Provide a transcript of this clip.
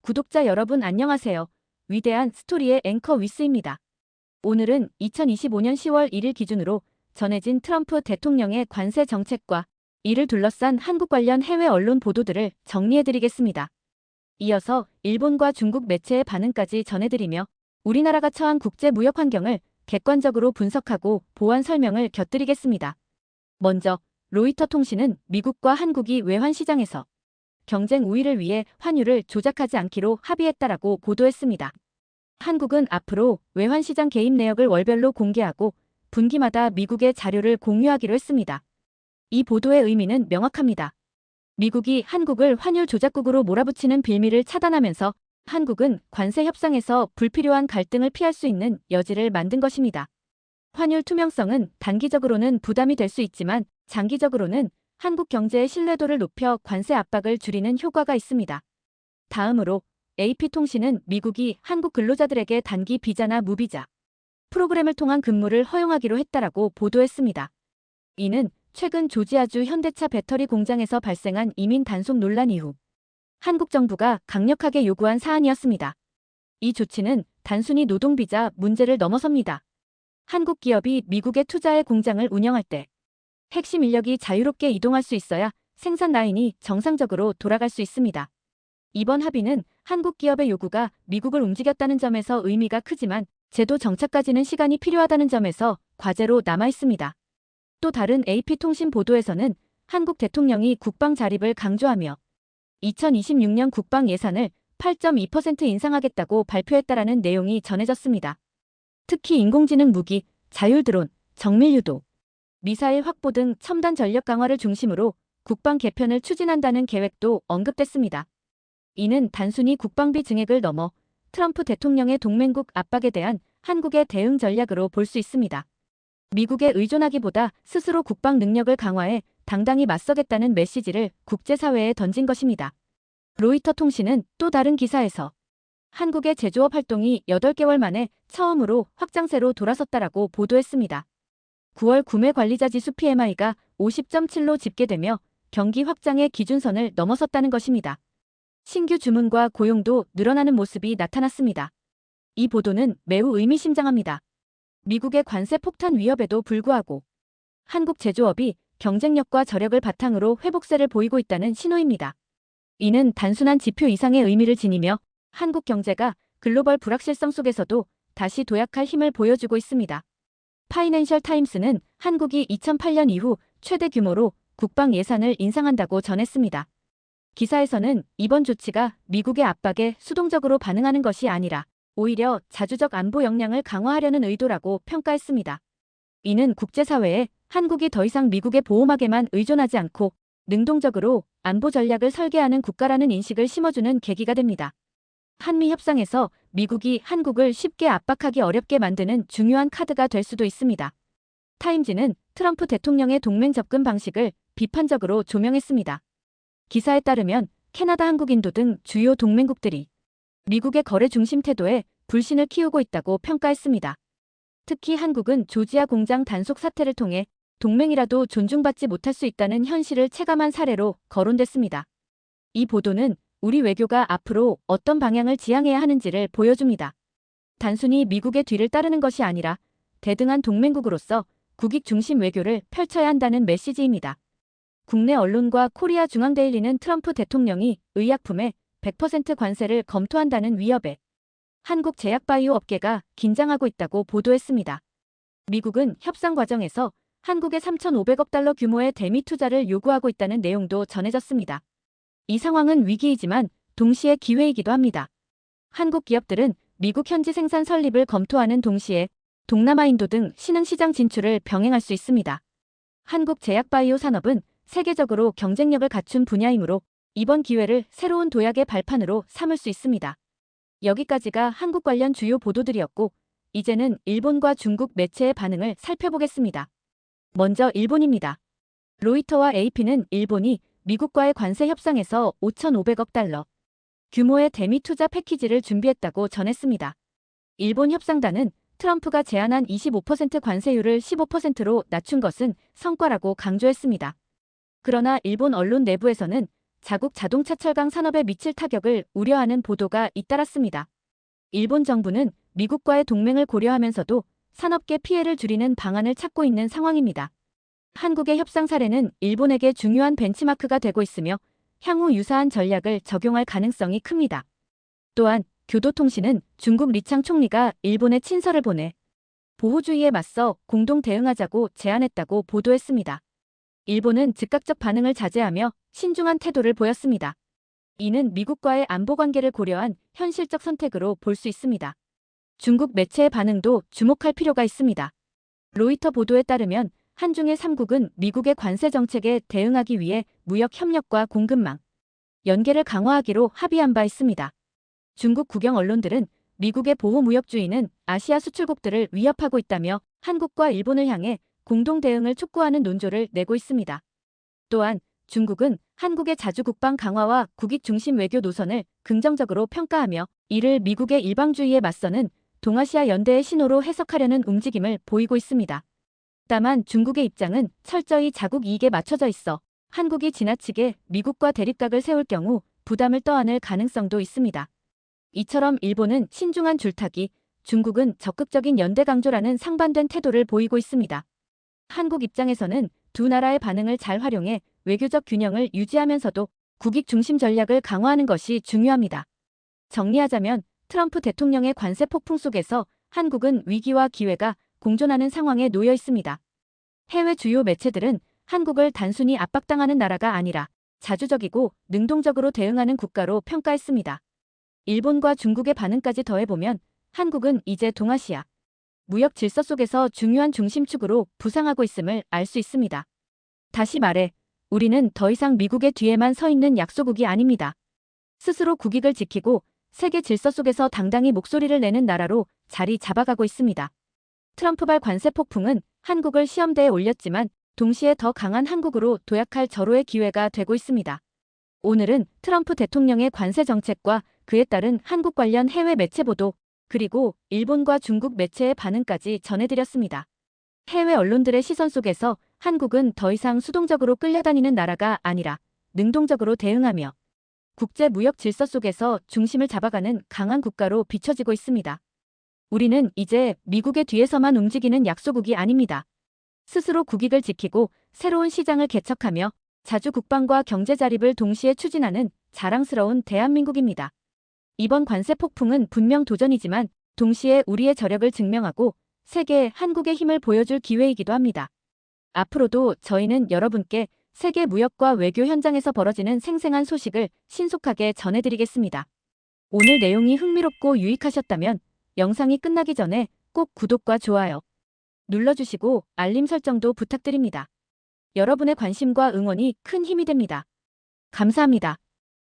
구독자 여러분 안녕하세요. 위대한 스토리의 앵커 위스입니다. 오늘은 2025년 10월 1일 기준으로 전해진 트럼프 대통령의 관세 정책과 이를 둘러싼 한국 관련 해외 언론 보도들을 정리해드리겠습니다. 이어서 일본과 중국 매체의 반응까지 전해드리며 우리나라가 처한 국제 무역 환경을 객관적으로 분석하고 보완 설명을 곁들이겠습니다. 먼저 로이터 통신은 미국과 한국이 외환 시장에서 경쟁 우위를 위해 환율을 조작하지 않기로 합의했다라고 보도했습니다. 한국은 앞으로 외환시장 개입 내역을 월별로 공개하고 분기마다 미국의 자료를 공유하기로 했습니다. 이 보도의 의미는 명확합니다. 미국이 한국을 환율 조작국으로 몰아붙이는 빌미를 차단하면서 한국은 관세 협상에서 불필요한 갈등을 피할 수 있는 여지를 만든 것입니다. 환율 투명성은 단기적으로는 부담이 될 수 있지만 장기적으로는 한국 경제의 신뢰도를 높여 관세 압박을 줄이는 효과가 있습니다. 다음으로 AP통신은 미국이 한국 근로자들에게 단기 비자나 무비자 프로그램을 통한 근무를 허용하기로 했다라고 보도했습니다. 이는 최근 조지아주 현대차 배터리 공장에서 발생한 이민 단속 논란 이후 한국 정부가 강력하게 요구한 사안이었습니다. 이 조치는 단순히 노동비자 문제를 넘어섭니다. 한국 기업이 미국에 투자해 공장을 운영할 때 핵심 인력이 자유롭게 이동할 수 있어야 생산 라인이 정상적으로 돌아갈 수 있습니다. 이번 합의는 한국 기업의 요구가 미국을 움직였다는 점에서 의미가 크지만 제도 정착까지는 시간이 필요하다는 점에서 과제로 남아 있습니다. 또 다른 AP통신 보도에서는 한국 대통령이 국방 자립을 강조하며 2026년 국방 예산을 8.2% 인상하겠다고 발표했다라는 내용이 전해졌습니다. 특히 인공지능 무기, 자율드론, 정밀유도, 미사일 확보 등 첨단 전력 강화를 중심으로 국방 개편을 추진한다는 계획도 언급됐습니다. 이는 단순히 국방비 증액을 넘어 트럼프 대통령의 동맹국 압박에 대한 한국의 대응 전략으로 볼 수 있습니다. 미국에 의존하기보다 스스로 국방 능력을 강화해 당당히 맞서겠다는 메시지를 국제사회에 던진 것입니다. 로이터 통신은 또 다른 기사에서 한국의 제조업 활동이 8개월 만에 처음으로 확장세로 돌아섰다라고 보도했습니다. 9월 구매관리자지수 PMI가 50.7로 집계되며 경기 확장의 기준선을 넘어섰다는 것입니다. 신규 주문과 고용도 늘어나는 모습이 나타났습니다. 이 보도는 매우 의미심장합니다. 미국의 관세 폭탄 위협에도 불구하고 한국 제조업이 경쟁력과 저력을 바탕으로 회복세를 보이고 있다는 신호입니다. 이는 단순한 지표 이상의 의미를 지니며 한국 경제가 글로벌 불확실성 속에서도 다시 도약할 힘을 보여주고 있습니다. 파이낸셜 타임스는 한국이 2008년 이후 최대 규모로 국방 예산을 인상한다고 전했습니다. 기사에서는 이번 조치가 미국의 압박에 수동적으로 반응하는 것이 아니라 오히려 자주적 안보 역량을 강화하려는 의도라고 평가했습니다. 이는 국제사회에 한국이 더 이상 미국의 보호막에만 의존하지 않고 능동적으로 안보 전략을 설계하는 국가라는 인식을 심어주는 계기가 됩니다. 한미 협상에서 미국이 한국을 쉽게 압박하기 어렵게 만드는 중요한 카드가 될 수도 있습니다. 타임지는 트럼프 대통령의 동맹 접근 방식을 비판적으로 조명했습니다. 기사에 따르면 캐나다, 한국, 인도 등 주요 동맹국들이 미국의 거래 중심 태도에 불신을 키우고 있다고 평가했습니다. 특히 한국은 조지아 공장 단속 사태를 통해 동맹이라도 존중받지 못할 수 있다는 현실을 체감한 사례로 거론됐습니다. 이 보도는 우리 외교가 앞으로 어떤 방향을 지향해야 하는지를 보여줍니다. 단순히 미국의 뒤를 따르는 것이 아니라 대등한 동맹국으로서 국익 중심 외교를 펼쳐야 한다는 메시지입니다. 국내 언론과 코리아 중앙데일리는 트럼프 대통령이 의약품에 100% 관세를 검토한다는 위협에 한국 제약바이오 업계가 긴장하고 있다고 보도했습니다. 미국은 협상 과정에서 한국에 3,500억 달러 규모의 대미 투자를 요구하고 있다는 내용도 전해졌습니다. 이 상황은 위기이지만 동시에 기회이기도 합니다. 한국 기업들은 미국 현지 생산 설립을 검토하는 동시에 동남아, 인도 등 신흥시장 진출을 병행할 수 있습니다. 한국 제약바이오 산업은 세계적으로 경쟁력을 갖춘 분야이므로 이번 기회를 새로운 도약의 발판으로 삼을 수 있습니다. 여기까지가 한국 관련 주요 보도들이었고 이제는 일본과 중국 매체의 반응을 살펴보겠습니다. 먼저 일본입니다. 로이터와 AP는 일본이 미국과의 관세 협상에서 5,500억 달러 규모의 대미 투자 패키지를 준비했다고 전했습니다. 일본 협상단은 트럼프가 제안한 25% 관세율을 15%로 낮춘 것은 성과라고 강조했습니다. 그러나 일본 언론 내부에서는 자국 자동차 철강 산업에 미칠 타격을 우려하는 보도가 잇따랐습니다. 일본 정부는 미국과의 동맹을 고려하면서도 산업계 피해를 줄이는 방안을 찾고 있는 상황입니다. 한국의 협상 사례는 일본에게 중요한 벤치마크가 되고 있으며 향후 유사한 전략을 적용할 가능성이 큽니다. 또한 교도통신은 중국 리창 총리가 일본에 친서를 보내 보호주의에 맞서 공동 대응하자고 제안했다고 보도했습니다. 일본은 즉각적 반응을 자제하며 신중한 태도를 보였습니다. 이는 미국과의 안보 관계를 고려한 현실적 선택으로 볼 수 있습니다. 중국 매체의 반응도 주목할 필요가 있습니다. 로이터 보도에 따르면 한중일 3국은 미국의 관세 정책에 대응하기 위해 무역 협력과 공급망 연계를 강화하기로 합의한 바 있습니다. 중국 국영 언론들은 미국의 보호무역주의는 아시아 수출국들을 위협하고 있다며 한국과 일본을 향해 공동 대응을 촉구하는 논조를 내고 있습니다. 또한 중국은 한국의 자주국방 강화와 국익 중심 외교 노선을 긍정적으로 평가하며 이를 미국의 일방주의에 맞서는 동아시아 연대의 신호로 해석하려는 움직임을 보이고 있습니다. 다만 중국의 입장은 철저히 자국 이익에 맞춰져 있어 한국이 지나치게 미국과 대립각을 세울 경우 부담을 떠안을 가능성도 있습니다. 이처럼 일본은 신중한 줄타기, 중국은 적극적인 연대 강조라는 상반된 태도를 보이고 있습니다. 한국 입장에서는 두 나라의 반응을 잘 활용해 외교적 균형을 유지하면서도 국익 중심 전략을 강화하는 것이 중요합니다. 정리하자면 트럼프 대통령의 관세 폭풍 속에서 한국은 위기와 기회가 공존하는 상황에 놓여 있습니다. 해외 주요 매체들은 한국을 단순히 압박당하는 나라가 아니라 자주적이고 능동적으로 대응하는 국가로 평가했습니다. 일본과 중국의 반응까지 더해보면 한국은 이제 동아시아 무역 질서 속에서 중요한 중심축으로 부상하고 있음을 알 수 있습니다. 다시 말해, 우리는 더 이상 미국의 뒤에만 서 있는 약소국이 아닙니다. 스스로 국익을 지키고 세계 질서 속에서 당당히 목소리를 내는 나라로 자리 잡아가고 있습니다. 트럼프발 관세 폭풍은 한국을 시험대에 올렸지만 동시에 더 강한 한국으로 도약할 절호의 기회가 되고 있습니다. 오늘은 트럼프 대통령의 관세 정책과 그에 따른 한국 관련 해외 매체 보도, 그리고 일본과 중국 매체의 반응까지 전해드렸습니다. 해외 언론들의 시선 속에서 한국은 더 이상 수동적으로 끌려다니는 나라가 아니라 능동적으로 대응하며 국제 무역 질서 속에서 중심을 잡아가는 강한 국가로 비춰지고 있습니다. 우리는 이제 미국의 뒤에서만 움직이는 약소국이 아닙니다. 스스로 국익을 지키고 새로운 시장을 개척하며 자주 국방과 경제 자립을 동시에 추진하는 자랑스러운 대한민국입니다. 이번 관세 폭풍은 분명 도전이지만 동시에 우리의 저력을 증명하고 세계에 한국의 힘을 보여줄 기회이기도 합니다. 앞으로도 저희는 여러분께 세계 무역과 외교 현장에서 벌어지는 생생한 소식을 신속하게 전해드리겠습니다. 오늘 내용이 흥미롭고 유익하셨다면 영상이 끝나기 전에 꼭 구독과 좋아요 눌러주시고 알림 설정도 부탁드립니다. 여러분의 관심과 응원이 큰 힘이 됩니다. 감사합니다.